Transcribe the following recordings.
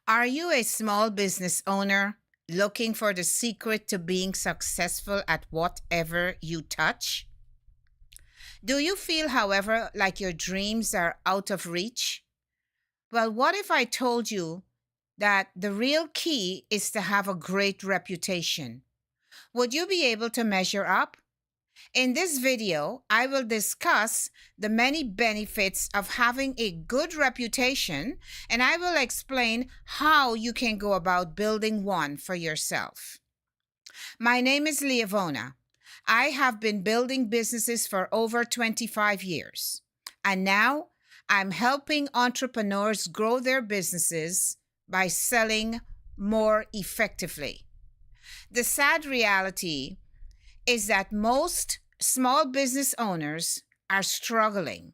Are you a small business owner looking for the secret to being successful at whatever you touch? Do you feel, however, like your dreams are out of reach? Well, what if I told you that the real key is to have a great reputation? Would you be able to measure up? In this video, I will discuss the many benefits of having a good reputation, and I will explain how you can go about building one for yourself. My name is Leovona. I have been building businesses for over 25 years, and now I'm helping entrepreneurs grow their businesses by selling more effectively. The sad reality is that most small business owners are struggling.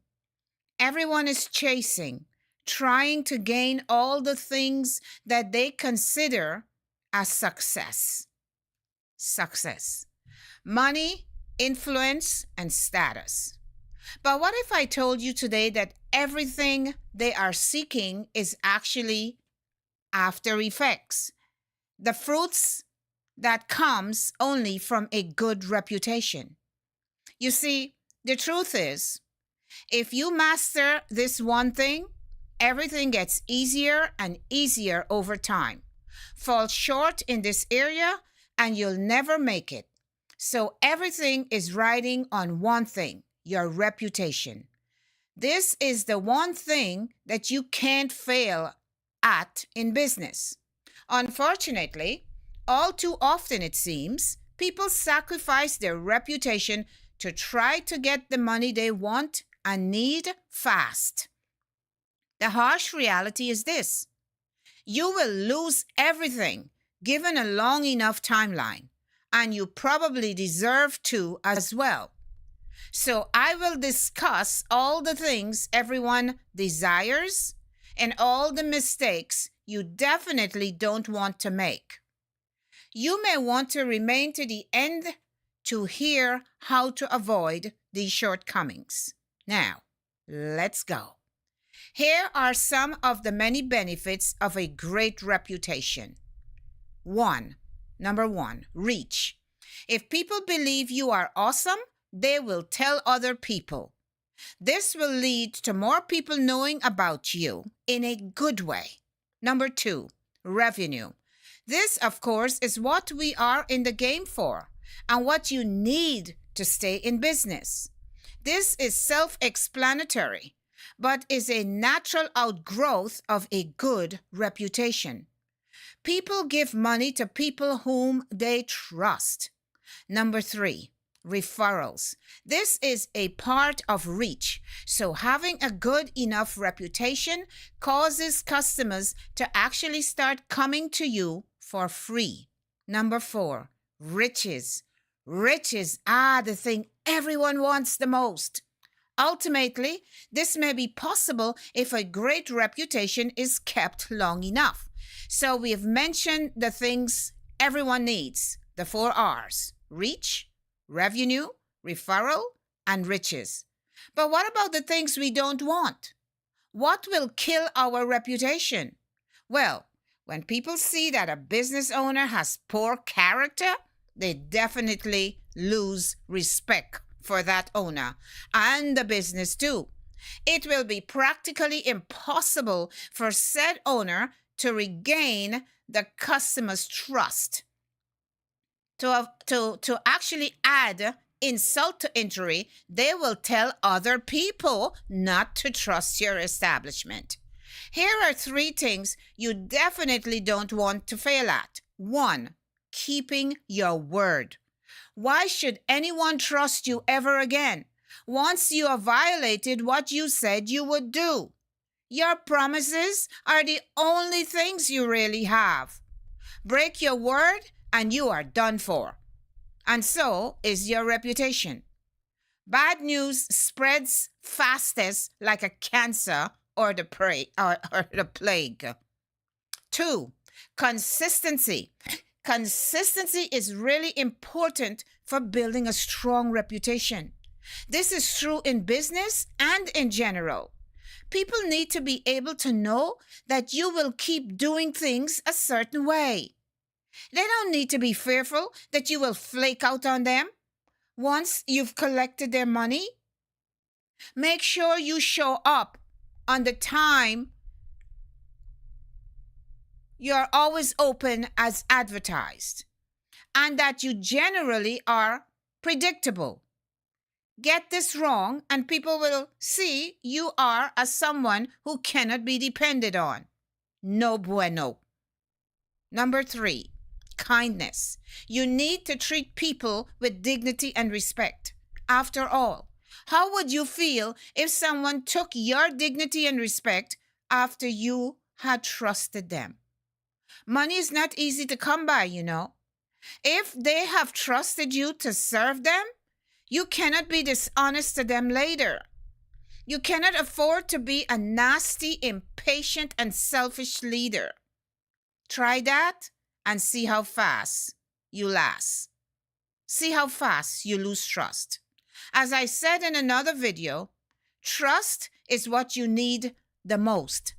Everyone is chasing, trying to gain all the things that they consider as success. Success. Money, influence, and status. But what if I told you today that everything they are seeking is actually after effects? The fruits that comes only from a good reputation. You see, the truth is, if you master this one thing, everything gets easier and easier over time. Fall short in this area and you'll never make it. So everything is riding on one thing, your reputation. This is the one thing that you can't fail at in business. Unfortunately, all too often, it seems, people sacrifice their reputation to try to get the money they want and need fast. The harsh reality is this: you will lose everything given a long enough timeline, and you probably deserve to as well. So I will discuss all the things everyone desires and all the mistakes you definitely don't want to make. You may want to remain to the end to hear how to avoid these shortcomings. Now, let's go. Here are some of the many benefits of a great reputation. Number one, reach. If people believe you are awesome, they will tell other people. This will lead to more people knowing about you in a good way. Number two, revenue. This, of course, is what we are in the game for and what you need to stay in business. This is self-explanatory, but is a natural outgrowth of a good reputation. People give money to people whom they trust. Number three, referrals. This is a part of reach, so having a good enough reputation causes customers to actually start coming to you for free. Number four, riches. Riches are the thing everyone wants the most. Ultimately, this may be possible if a great reputation is kept long enough. So we have mentioned the things everyone needs, the 4 R's: reach, revenue, referral, and riches. But what about the things we don't want? What will kill our reputation? Well, when people see that a business owner has poor character, they definitely lose respect for that owner and the business too. It will be practically impossible for said owner to regain the customer's trust. To actually add insult to injury, they will tell other people not to trust your establishment. Here are 3 things you definitely don't want to fail at. 1, keeping your word. Why should anyone trust you ever again once you have violated what you said you would do? Your promises are the only things you really have. Break your word and you are done for. And so is your reputation. Bad news spreads fastest like a cancer or the plague. 2, consistency. Consistency is really important for building a strong reputation. This is true in business and in general. People need to be able to know that you will keep doing things a certain way. They don't need to be fearful that you will flake out on them once you've collected their money. Make sure you show up on the time you're always open as advertised, and that you generally are predictable. Get this wrong, and people will see you are as someone who cannot be depended on. No bueno. Number 3, kindness. You need to treat people with dignity and respect. After all, how would you feel if someone took your dignity and respect after you had trusted them? Money is not easy to come by, you know. If they have trusted you to serve them, you cannot be dishonest to them later. You cannot afford to be a nasty, impatient, and selfish leader. Try that and see how fast you last. See how fast you lose trust. As I said in another video, trust is what you need the most.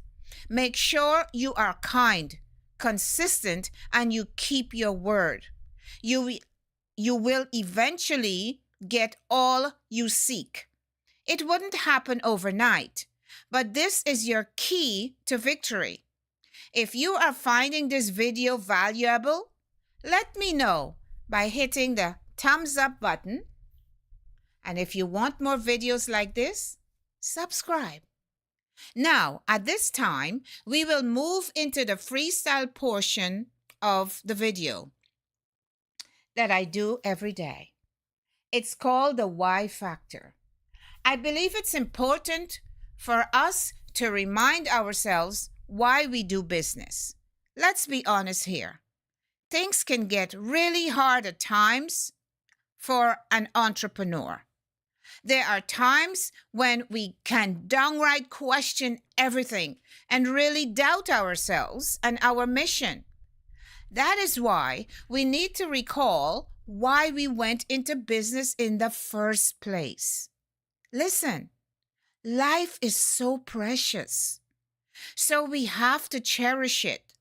Make sure you are kind, consistent, and you keep your word. You will eventually get all you seek. It wouldn't happen overnight, but this is your key to victory. If you are finding this video valuable, let me know by hitting the thumbs up button. And if you want more videos like this, subscribe. Now, at this time, we will move into the freestyle portion of the video that I do every day. It's called the why factor. I believe it's important for us to remind ourselves why we do business. Let's be honest here. Things can get really hard at times for an entrepreneur. There are times when we can downright question everything and really doubt ourselves and our mission. That is why we need to recall why we went into business in the first place. Listen, life is so precious, so we have to cherish it.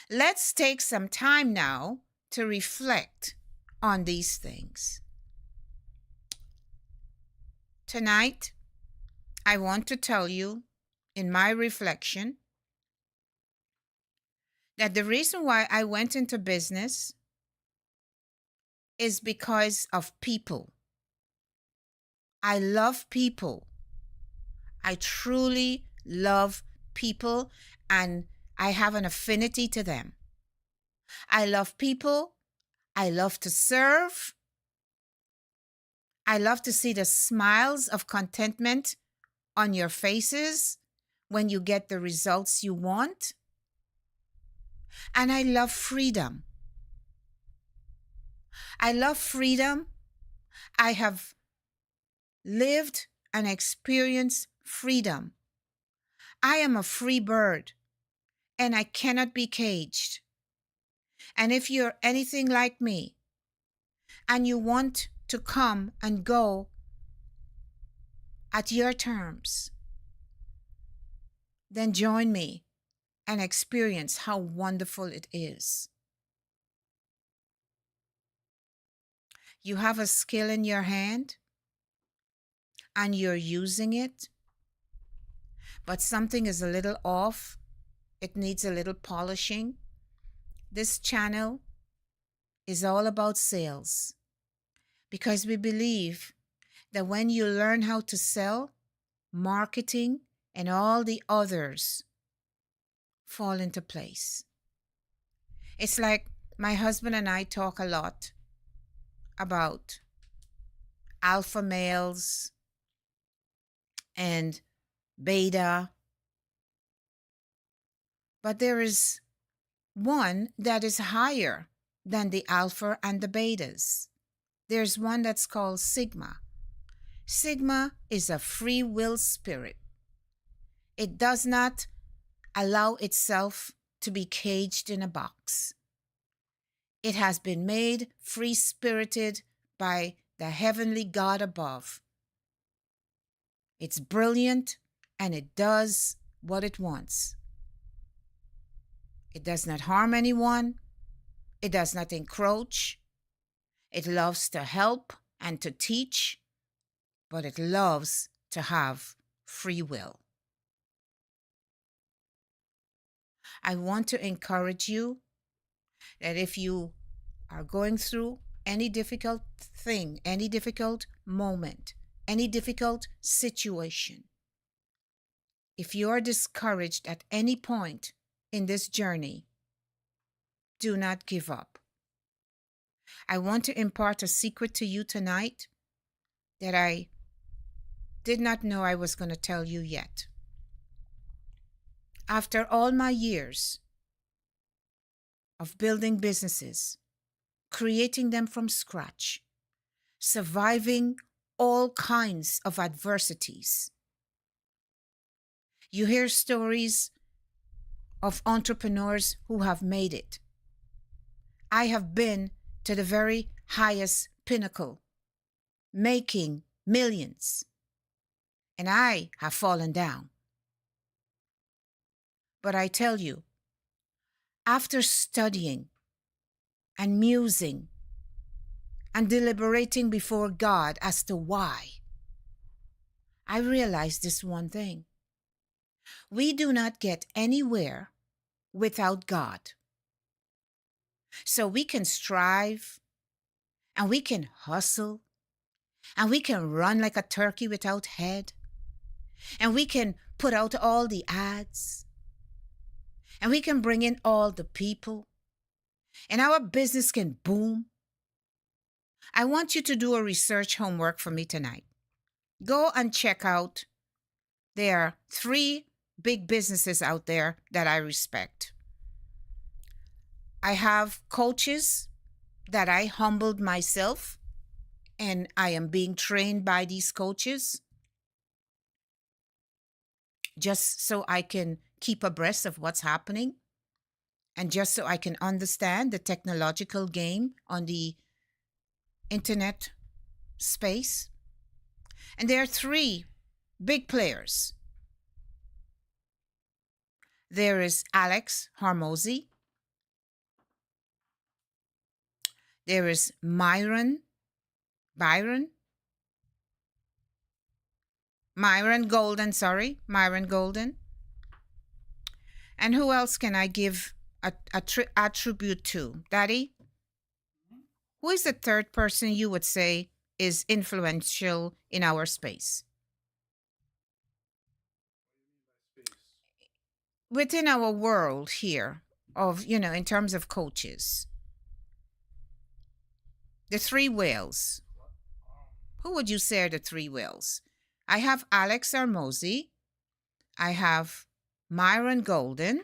Let's take some time now to reflect on these things. Tonight, I want to tell you, in my reflection, that the reason why I went into business is because of people. I love people. I truly love people, and I have an affinity to them. I love people. I love to serve. I love to see the smiles of contentment on your faces when you get the results you want. And I love freedom. I love freedom. I have lived and experienced freedom. I am a free bird, and I cannot be caged. And if you're anything like me, and you want to come and go at your terms, then join me and experience how wonderful it is. You have a skill in your hand and you're using it, but something is a little off. It needs a little polishing. This channel is all about sales, because we believe that when you learn how to sell, marketing and all the others fall into place. It's like my husband and I talk a lot about alpha males and beta, but there is one that is higher than the alpha and the betas. There's one that's called Sigma. Sigma is a free will spirit. It does not allow itself to be caged in a box. It has been made free-spirited by the heavenly God above. It's brilliant and it does what it wants. It does not harm anyone. It does not encroach. It loves to help and to teach, but it loves to have free will. I want to encourage you that if you are going through any difficult thing, any difficult moment, any difficult situation, if you are discouraged at any point in this journey, do not give up. I want to impart a secret to you tonight that I did not know I was going to tell you yet. After all my years of building businesses, creating them from scratch, surviving all kinds of adversities, you hear stories of entrepreneurs who have made it. I have been to the very highest pinnacle, making millions, and I have fallen down. But I tell you, after studying and musing and deliberating before God as to why, I realized this one thing. We do not get anywhere without God. So we can strive and we can hustle and we can run like a turkey without head and we can put out all the ads and we can bring in all the people and our business can boom. I want you to do a research homework for me tonight. Go and check out. There are 3 big businesses out there that I respect. I have coaches that I humbled myself, and I am being trained by these coaches just so I can keep abreast of what's happening and just so I can understand the technological game on the internet space. And there are 3 big players. There is Alex Hormozi. There is Myron Golden. And who else can I give a attribute to? Daddy? Who is the 3rd person you would say is influential in our space? Within our world here of, in terms of coaches. The 3 whales. Who would you say are the 3 whales? I have Alex Hormozi. I have Myron Golden.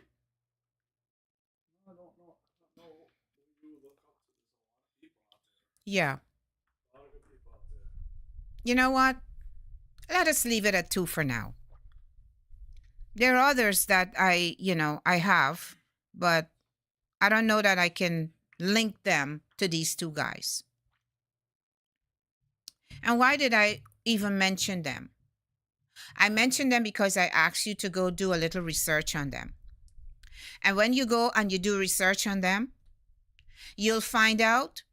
Yeah. You know what? Let us leave it at 2 for now. There are others that I have, but I don't know that I can link them to these 2 guys. And why did I even mention them? I mentioned them because I asked you to go do a little research on them. And when you go and you do research on them, you'll find out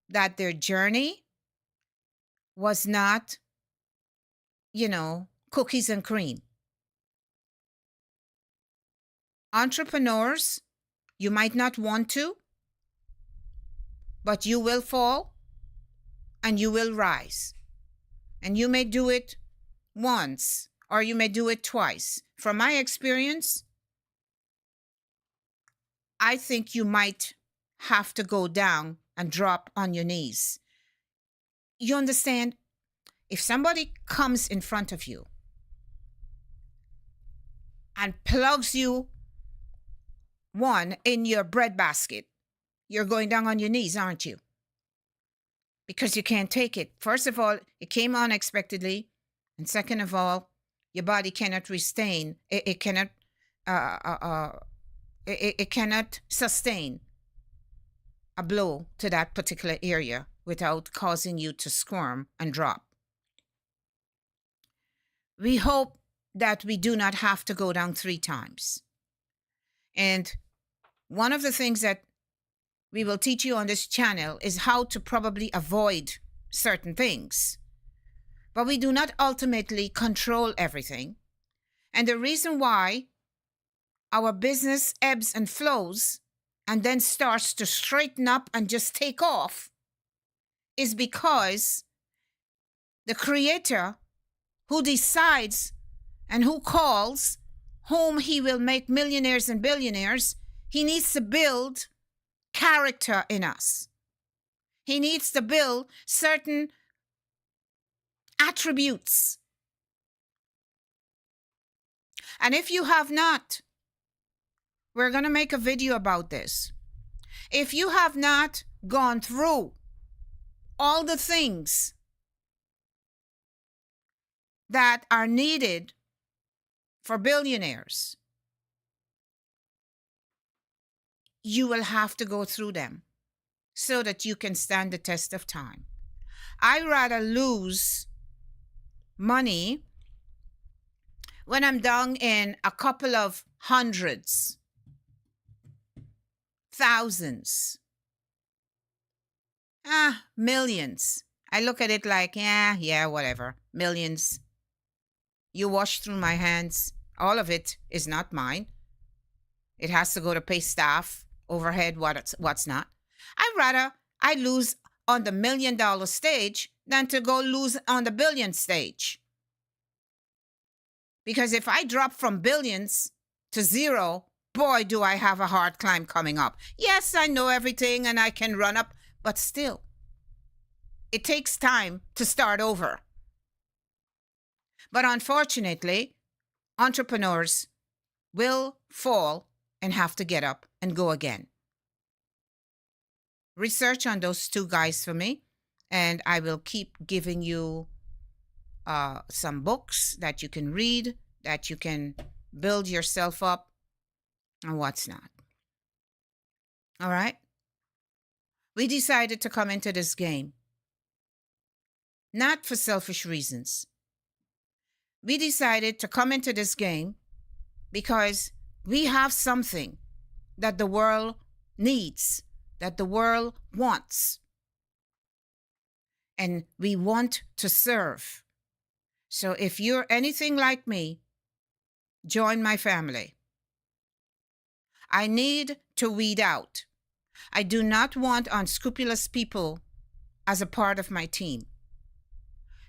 that their journey was not, cookies and cream. Entrepreneurs, you might not want to, but you will fall and you will rise. And you may do it once or you may do it twice. From my experience, I think you might have to go down and drop on your knees. You understand? If somebody comes in front of you and plugs you one in your breadbasket, you're going down on your knees, aren't you? Because you can't take it. First of all, it came unexpectedly. And second of all, your body cannot sustain. It cannot sustain a blow to that particular area without causing you to squirm and drop. We hope that we do not have to go down 3 times. And one of the things that we will teach you on this channel is how to probably avoid certain things. But we do not ultimately control everything. And the reason why our business ebbs and flows and then starts to straighten up and just take off is because the Creator, who decides and who calls whom he will make millionaires and billionaires, he needs to build character in us. He needs to build certain attributes. And if you have not, we're going to make a video about this. If you have not gone through all the things that are needed for billionaires, you will have to go through them so that you can stand the test of time. I rather lose money when I'm down in a couple of hundreds, thousands, millions. I look at it like, yeah, whatever. Millions. You wash through my hands. All of it is not mine. It has to go to pay staff, overhead, what's not. I lose on the $1 million stage than to go lose on the billion stage. Because if I drop from billions to zero, boy, do I have a hard climb coming up. Yes, I know everything and I can run up, but still, it takes time to start over. But unfortunately, entrepreneurs will fall and have to get up and go again. Research on those 2 guys for me, and I will keep giving you some books that you can read, that you can build yourself up, and what's not. All right? We decided to come into this game, not for selfish reasons. We decided to come into this game because we have something that the world needs, that the world wants. And we want to serve. So if you're anything like me, join my family. I need to weed out. I do not want unscrupulous people as a part of my team.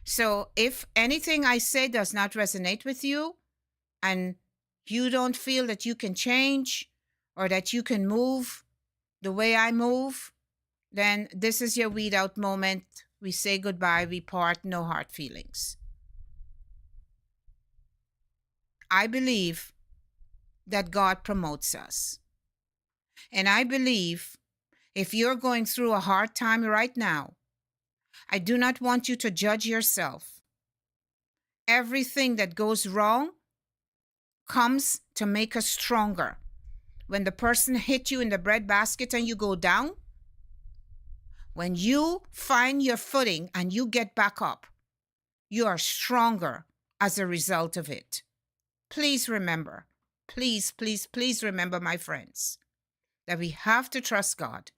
So if anything I say does not resonate with you and you don't feel that you can change or that you can move the way I move, then this is your weed out moment. We say goodbye, we part, no hard feelings. I believe that God promotes us. And I believe if you're going through a hard time right now, I do not want you to judge yourself. Everything that goes wrong comes to make us stronger. When the person hit you in the breadbasket and you go down, when you find your footing and you get back up, you are stronger as a result of it. Please remember, please remember, my friends, that we have to trust God.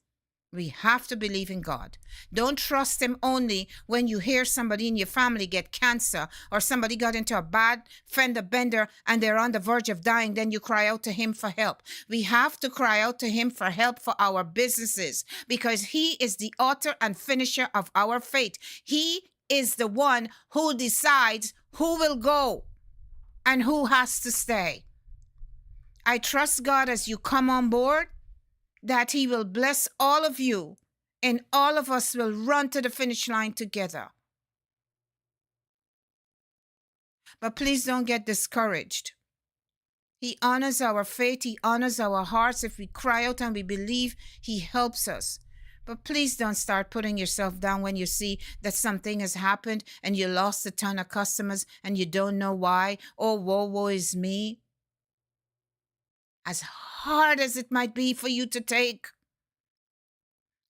We have to believe in God. Don't trust him only when you hear somebody in your family get cancer or somebody got into a bad fender bender and they're on the verge of dying. Then you cry out to him for help. We have to cry out to him for help for our businesses because he is the author and finisher of our faith. He is the one who decides who will go and who has to stay. I trust God as you come on board that he will bless all of you and all of us will run to the finish line together. But please don't get discouraged. He honors our faith. He honors our hearts. If we cry out and we believe, he helps us. But please don't start putting yourself down when you see that something has happened and you lost a ton of customers and you don't know why. Oh, woe is me. As hard as it might be for you to take,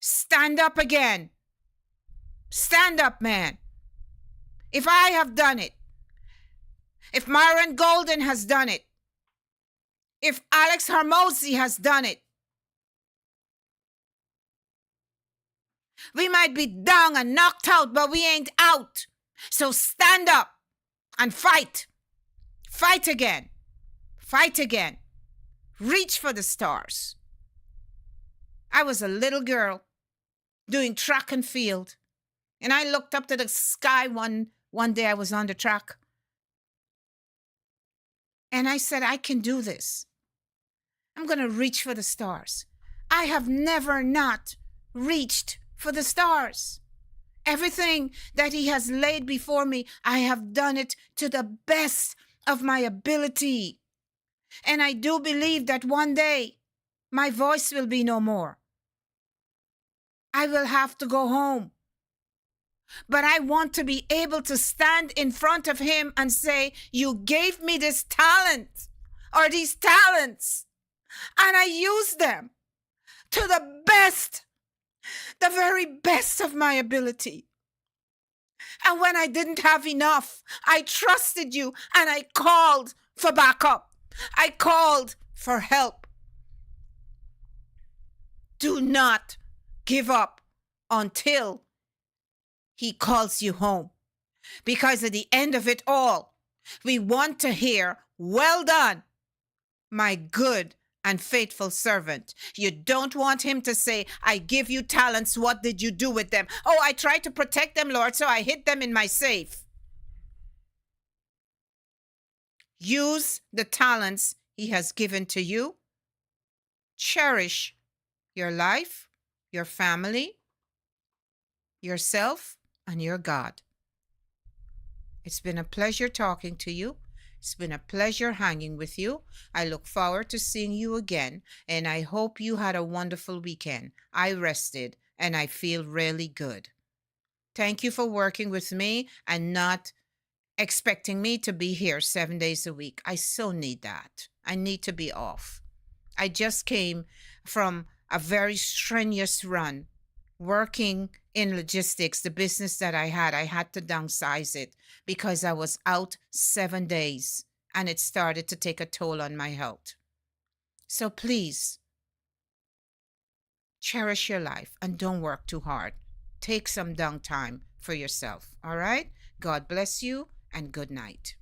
stand up again. Stand up, man. If I have done it, If Myron Golden has done it, if Alex Hormozi has done it, we might be down and knocked out, but we ain't out. So stand up and fight. Fight again. Fight again. Reach for the stars. I was a little girl doing track and field, and I looked up to the sky one day. I was on the track, and I said, I can do this. I'm going to reach for the stars. I have never not reached for the stars. Everything that he has laid before me, I have done it to the best of my ability. And I do believe that one day my voice will be no more. I will have to go home. But I want to be able to stand in front of him and say, you gave me this talent or these talents, and I used them to the best, the very best of my ability. And when I didn't have enough, I trusted you and I called for backup. I called for help. Do not give up until he calls you home. Because at the end of it all, we want to hear, well done, my good and faithful servant. You don't want him to say, I give you talents, what did you do with them? Oh, I tried to protect them, Lord, so I hid them in my safe. Use the talents he has given to you. Cherish your life, your family, yourself, and your God. It's been a pleasure talking to you. It's been a pleasure hanging with you. I look forward to seeing you again, and I hope you had a wonderful weekend. I rested, and I feel really good. Thank you for working with me and not expecting me to be here 7 days a week. I so need that. I need to be off. I just came from a very strenuous run working in logistics. The business that I had to downsize it because I was out 7 days and it started to take a toll on my health. So please cherish your life and don't work too hard. Take some downtime for yourself. All right? God bless you and good night.